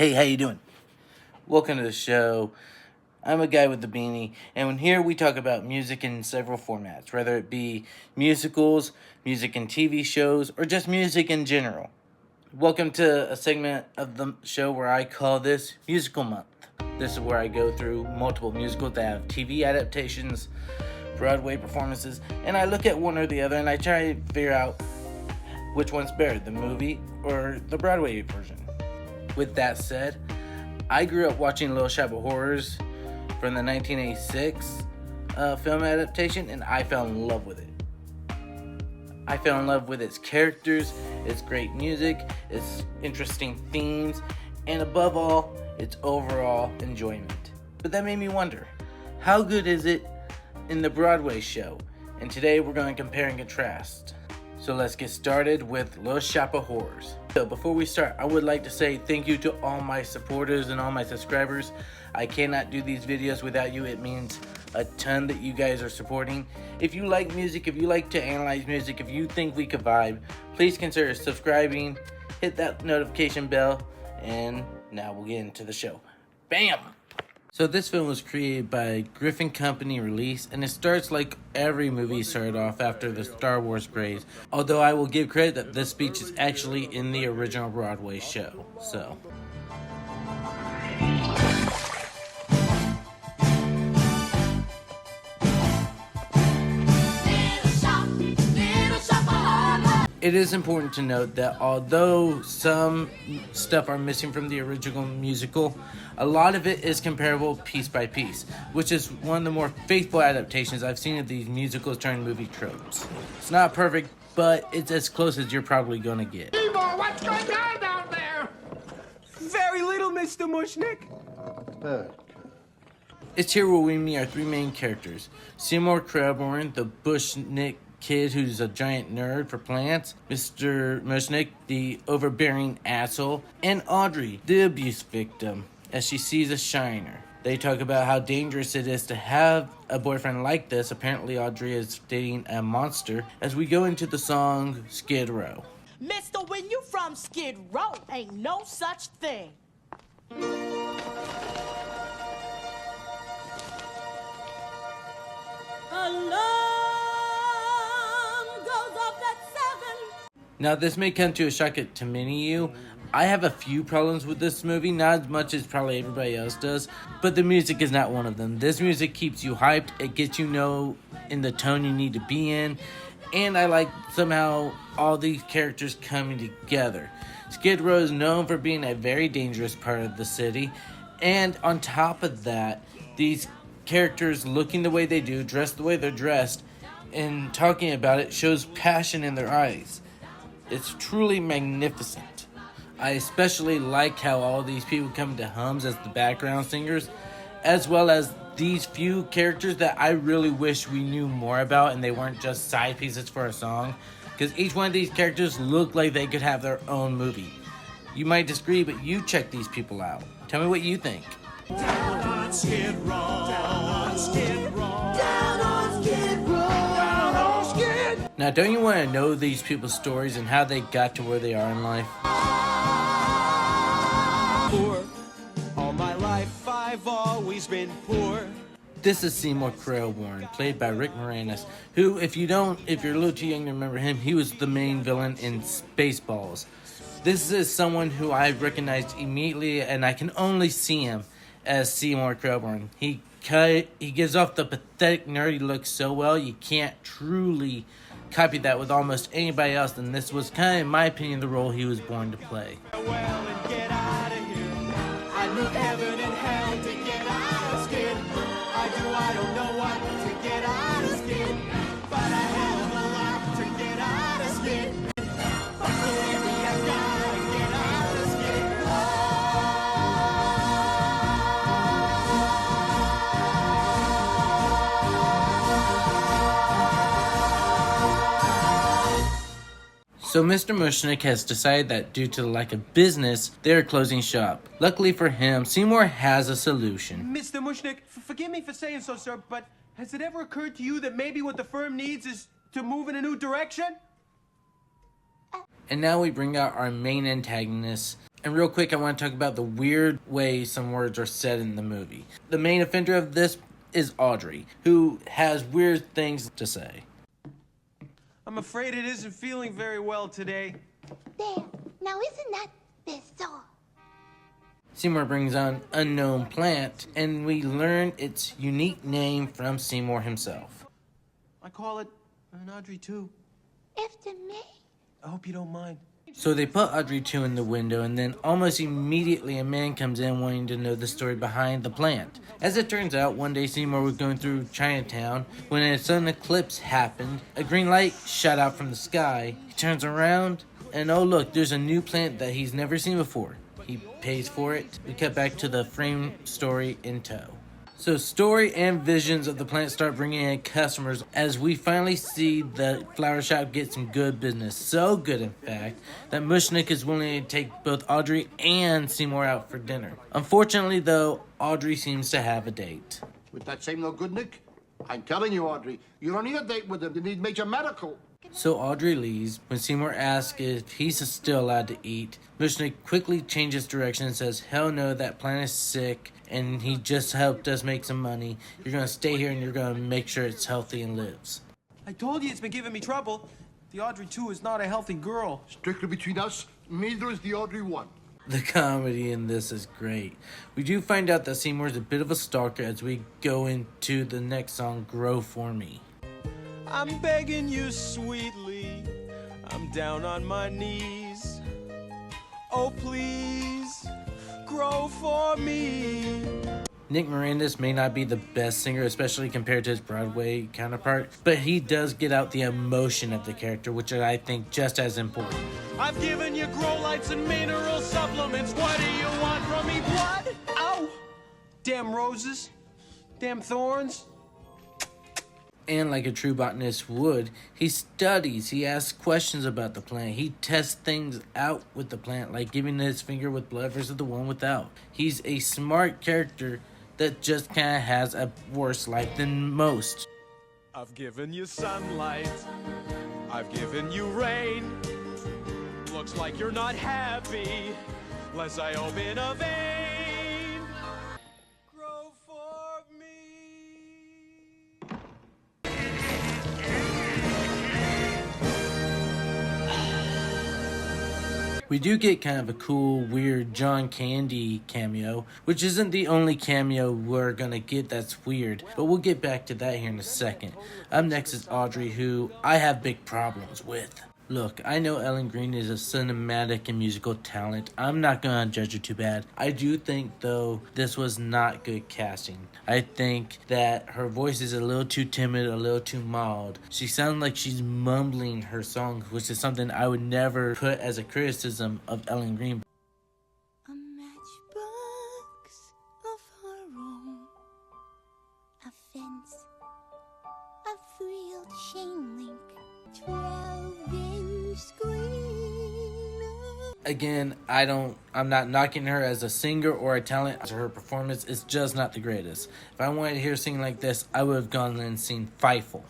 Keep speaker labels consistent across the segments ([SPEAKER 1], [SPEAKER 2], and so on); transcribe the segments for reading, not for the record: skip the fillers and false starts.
[SPEAKER 1] Hey, how you doing? Welcome to the show. I'm a guy with the beanie, and here we talk about music in several formats, whether it be musicals, music in TV shows, or just music in general. Welcome to a segment of the show where I call this Musical Month. This is where I go through multiple musicals that have TV adaptations, Broadway performances, and I look at one or the other and I try to figure out which one's better, the movie or the Broadway version. With that said, I grew up watching Little Shop of Horrors from the 1986 film adaptation, and I fell in love with it. I fell in love with its characters, its great music, its interesting themes, and above all, its overall enjoyment. But that made me wonder, how good is it in the Broadway show? And today we're going to compare and contrast. So let's get started with Little Shop of Horrors. So before we start, I would like to say thank you to all my supporters and all my subscribers. I cannot do these videos without you. It means a ton that you guys are supporting. If you like music, if you like to analyze music, if you think we could vibe, please consider subscribing, hit that notification bell, and now we'll get into the show. Bam! So this film was created by Griffin Company Release, and it starts like every movie started off after the Star Wars craze. Although I will give credit that this speech is actually in the original Broadway show. So. It is important to note that although some stuff are missing from the original musical, a lot of it is comparable piece by piece, which is one of the more faithful adaptations I've seen of these musicals turned movie tropes. It's not perfect, but it's as close as you're probably gonna get.
[SPEAKER 2] Ivor, what's going on down there? Very little, Mr. Mushnick.
[SPEAKER 1] It's here where we meet our three main characters. Seymour Krelborn, the bushnick kid who's a giant nerd for plants, Mr. Mushnick, the overbearing asshole, and Audrey, the abuse victim, as she sees a shiner. They talk about how dangerous it is to have a boyfriend like this. Apparently Audrey is dating a monster, as we go into the song Skid Row.
[SPEAKER 3] Mister, when you from Skid Row, ain't no such thing.
[SPEAKER 1] Now, this may come to a shock to many of you. I have a few problems with this movie, not as much as probably everybody else does, but the music is not one of them. This music keeps you hyped, it gets you know in the tone you need to be in, and I like somehow all these characters coming together. Skid Row is known for being a very dangerous part of the city, and on top of that, these characters looking the way they do, dressed the way they're dressed, and talking about it shows passion in their eyes. It's truly magnificent. I especially like how all these people come to hums as the background singers, as well as these few characters that I really wish we knew more about and they weren't just side pieces for a song, because each one of these characters look like they could have their own movie. You might disagree, but you check these people out. Tell me what you think.
[SPEAKER 2] Down on Skid Row. Down on Skid Row. Down on Skid Row. Down on Skid.
[SPEAKER 1] Now, don't you want to know these people's stories and how they got to where they are in life?
[SPEAKER 2] Poor. All my life I've always been poor.
[SPEAKER 1] This is Seymour Krelborn, played by Rick Moranis, who, if you're a little too young to remember him, he was the main villain in Spaceballs. This is someone who I recognized immediately, and I can only see him as Seymour Krelborn. He gives off the pathetic, nerdy look so well, you can't truly copy that with almost anybody else, and this was kind of, in my opinion, the role he was born to play.
[SPEAKER 2] Well, and get out of here. I knew heaven and hell to get out of Skid. I don't know what to get out of Skid, but a hell of a lot to get out of Skid. But believe me, I gotta get out of Skid.
[SPEAKER 1] So Mr. Mushnick has decided that due to the lack of business, they are closing shop. Luckily for him, Seymour has a solution.
[SPEAKER 2] Mr. Mushnick, forgive me for saying so, sir, but has it ever occurred to you that maybe what the firm needs is to move in a new direction?
[SPEAKER 1] And now we bring out our main antagonist, And real quick, I want to talk about the weird way some words are said in the movie. The main offender of this is Audrey, who has weird things to say.
[SPEAKER 2] I'm afraid it isn't feeling very well today.
[SPEAKER 4] There. Now isn't that bizarre?
[SPEAKER 1] Seymour brings on unknown plant, and we learn its unique name from Seymour himself.
[SPEAKER 2] I call it an Audrey 2.
[SPEAKER 4] After me?
[SPEAKER 2] I hope you don't mind.
[SPEAKER 1] So they put Audrey 2 in the window, and then almost immediately a man comes in wanting to know the story behind the plant. As it turns out, one day Seymour was going through Chinatown when a sudden eclipse happened. A green light shot out from the sky. He turns around, and oh look, there's a new plant that he's never seen before. He pays for it. We cut back to the frame story in tow. So story and visions of the plant start bringing in customers as we finally see the flower shop get some good business. So good, in fact, that Mushnick is willing to take both Audrey and Seymour out for dinner. Unfortunately, though, Audrey seems to have a date.
[SPEAKER 5] With that same no good, Nick? I'm telling you, Audrey, you don't need a date with him. You need major medical.
[SPEAKER 1] So Audrey leaves. When Seymour asks if he's still allowed to eat, Mushnick quickly changes direction and says, hell no, that plant is sick, and he just helped us make some money. You're going to stay here and you're going to make sure it's healthy and lives.
[SPEAKER 2] I told you it's been giving me trouble. The Audrey 2 is not a healthy girl.
[SPEAKER 5] Strictly between us, neither is the Audrey 1.
[SPEAKER 1] The comedy in this is great. We do find out that Seymour's a bit of a stalker as we go into the next song, Grow For Me.
[SPEAKER 2] I'm begging you sweetly. I'm down on my knees. Oh, please, grow for me.
[SPEAKER 1] Nick Moranis may not be the best singer, especially compared to his Broadway counterpart, but he does get out the emotion of the character, which I think just as important.
[SPEAKER 2] I've given you grow lights and mineral supplements. What do you want from me? Blood? Ow! Damn roses. Damn thorns.
[SPEAKER 1] And like a true botanist would, he studies, he asks questions about the plant, he tests things out with the plant, like giving his finger with blood versus the one without. He's a smart character that just kind of has a worse life than most.
[SPEAKER 2] I've given you sunlight. I've given you rain. Looks like you're not happy, lest I open a vein. Grow for me.
[SPEAKER 1] We do get kind of a cool, weird John Candy cameo, which isn't the only cameo we're gonna get that's weird, but we'll get back to that here in a second. Up next is Audrey, who I have big problems with. Look, I know Ellen Greene is a cinematic and musical talent. I'm not gonna judge her too bad. I do think, though, this was not good casting. I think that her voice is a little too timid, a little too mild. She sounds like she's mumbling her songs, which is something I would never put as a criticism of Ellen Greene.
[SPEAKER 4] A matchbox of her own. A fence. A three-wheeled chain link. 12-inch screen.
[SPEAKER 1] Again, I'm not knocking her as a singer or a talent. Her performance is just not the greatest. If I wanted to hear her sing like this, I would have gone and seen Fievel.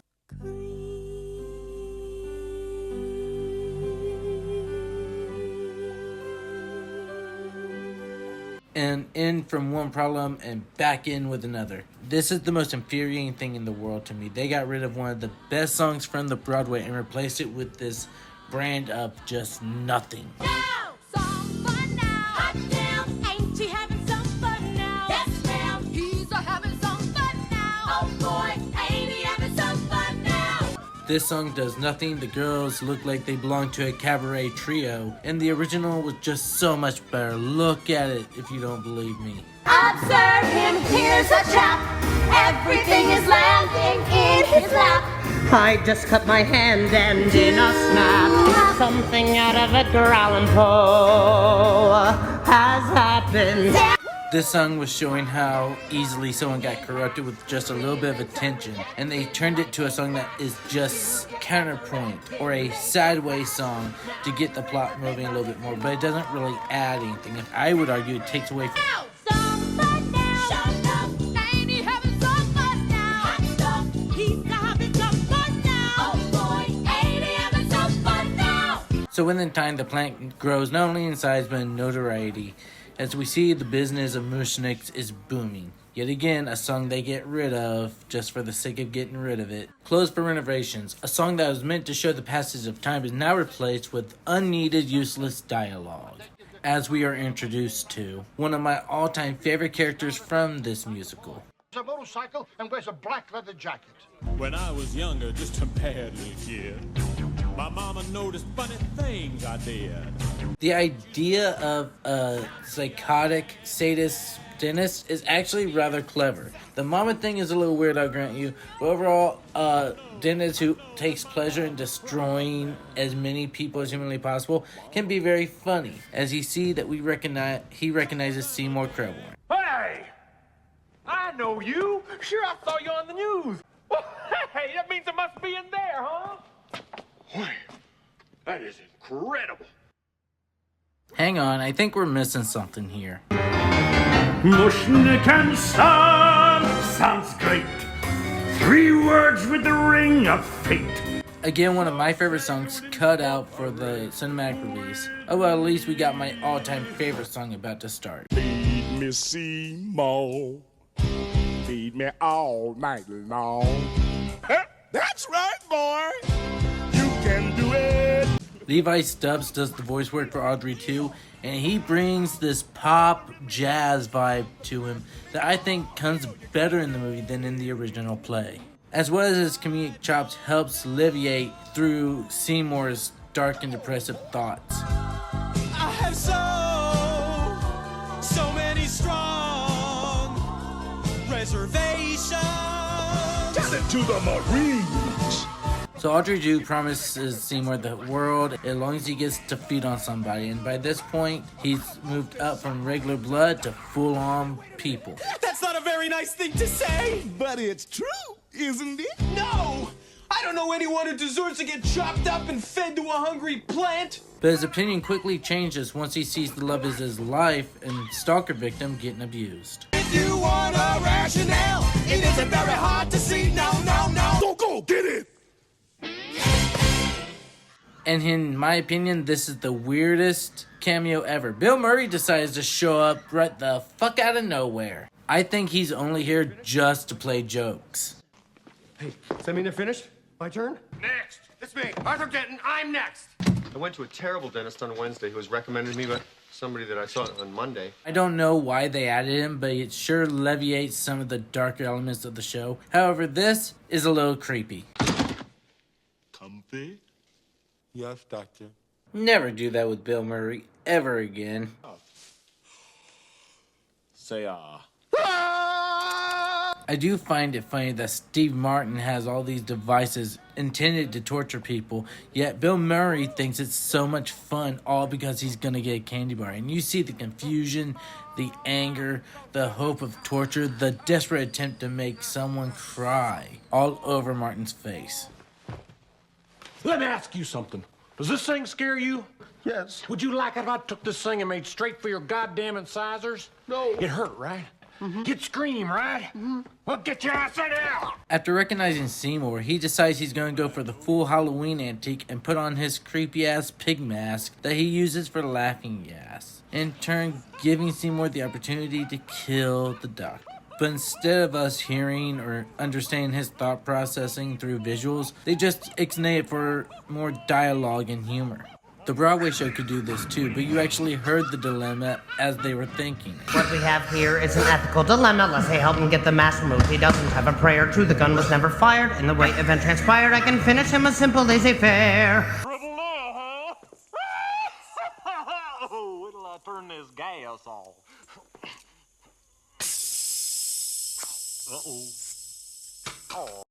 [SPEAKER 1] And in from one problem and back in with another. This is the most infuriating thing in the world to me. They got rid of one of the best songs from the Broadway and replaced it with this brand of just nothing.
[SPEAKER 3] Now, some fun now. Hot damn, ain't she having some fun now? Yes, ma'am, he's having some fun now. Oh boy, ain't he having some fun now?
[SPEAKER 1] This song does nothing. The girls look like they belong to a cabaret trio, and the original was just so much better. Look at it if you don't believe me.
[SPEAKER 3] Observe him, here's a chap. Everything is landing in his lap.
[SPEAKER 6] I just cut my hand and in a snap, something out of Edgar Allan Poe has happened.
[SPEAKER 1] This song was showing how easily someone got corrupted with just a little bit of attention, and they turned it to a song that is just counterpoint or a sideways song to get the plot moving a little bit more, but it doesn't really add anything. If I would argue, it takes away from.
[SPEAKER 3] Some fun now. Shut up. Ain't he having some fun now? Hot stuff. He's having some fun now. Oh boy, ain't he having some fun now?
[SPEAKER 1] So So within time, the plant grows not only in size but in notoriety. As we see, the business of Mushniks is booming. Yet again, a song they get rid of just for the sake of getting rid of it. Closed for renovations. A song that was meant to show the passage of time is now replaced with unneeded, useless dialogue. As we are introduced to one of my all-time favorite characters from this musical.
[SPEAKER 5] A motorcycle and wears a black leather jacket.
[SPEAKER 2] When I was younger, just a bad little kid, my mama noticed funny things I did.
[SPEAKER 1] The idea of a psychotic sadist dentist is actually rather clever. The mama thing is a little weird, I'll grant you, but overall, dentist who takes pleasure in destroying as many people as humanly possible can be very funny, as he recognizes Seymour Krelborn.
[SPEAKER 7] Hey! I know you. Sure, I saw you on the news. Well, hey, that means it must be in there, huh? Boy, that is incredible.
[SPEAKER 1] Hang on, I think we're missing something here.
[SPEAKER 8] Mushnik and Son sounds great. 3 words with the ring of fate.
[SPEAKER 1] Again, one of my favorite songs cut out for the cinematic release. Oh well, at least we got my all-time favorite song about to start.
[SPEAKER 9] Feed me Seymour, feed me all night long. That's right, boy. You can do it.
[SPEAKER 1] Levi Stubbs does the voice work for Audrey too, and he brings this pop jazz vibe to him that I think comes better in the movie than in the original play. As well as his comedic chops helps alleviate through Seymour's dark and depressive thoughts.
[SPEAKER 2] I have so many strong reservations.
[SPEAKER 9] Tell it to the Marines.
[SPEAKER 1] So Audrey Due promises Seymour the world as long as he gets to feed on somebody, and by this point, he's moved up from regular blood to full-on people.
[SPEAKER 2] That's not a very nice thing to say.
[SPEAKER 9] But it's true, isn't it?
[SPEAKER 2] No! I don't know anyone who deserves to get chopped up and fed to a hungry plant.
[SPEAKER 1] But his opinion quickly changes once he sees the love of his life and stalker victim getting abused.
[SPEAKER 2] If you want a rationale, it isn't very hard to see. No, no, no.
[SPEAKER 9] Go, get it.
[SPEAKER 1] And in my opinion, this is the weirdest cameo ever. Bill Murray decides to show up right the fuck out of nowhere. I think he's only here just to play jokes.
[SPEAKER 7] Hey, does that mean they're finished? My turn?
[SPEAKER 8] Next, it's me, Arthur Denton. I'm next.
[SPEAKER 7] I went to a terrible dentist on Wednesday who was recommended me by somebody that I saw on Monday.
[SPEAKER 1] I don't know why they added him, but it sure alleviates some of the darker elements of the show. However, this is a little creepy.
[SPEAKER 9] Comfy? Yes, doctor.
[SPEAKER 1] Never do that with Bill Murray ever again.
[SPEAKER 9] Say
[SPEAKER 1] I do find it funny that Steve Martin has all these devices intended to torture people, yet Bill Murray thinks it's so much fun all because he's gonna get a candy bar. And you see the confusion, the anger, the hope of torture, the desperate attempt to make someone cry all over Martin's face.
[SPEAKER 8] Let me ask you something. Does this thing scare you?
[SPEAKER 5] Yes.
[SPEAKER 8] Would you like it if I took this thing and made straight for your goddamn incisors?
[SPEAKER 5] No.
[SPEAKER 8] It hurt, right? You'd scream, right? Well, get your ass in here!
[SPEAKER 1] After recognizing Seymour, he decides he's going to go for the full Halloween antique and put on his creepy-ass pig mask that he uses for laughing gas, in turn giving Seymour the opportunity to kill the doctor. But instead of us hearing or understanding his thought processing through visuals, they just ixnay it for more dialogue and humor. The Broadway show could do this too, but you actually heard the dilemma as they were thinking.
[SPEAKER 6] What we have here is an ethical dilemma. Let's say help him get the mask removed. He doesn't have a prayer. True, the gun was never fired. In the way event transpired, I can finish him a simple laissez-faire.
[SPEAKER 7] Trouble now, huh? Wait till I turn this gas off. Uh-oh. Oh.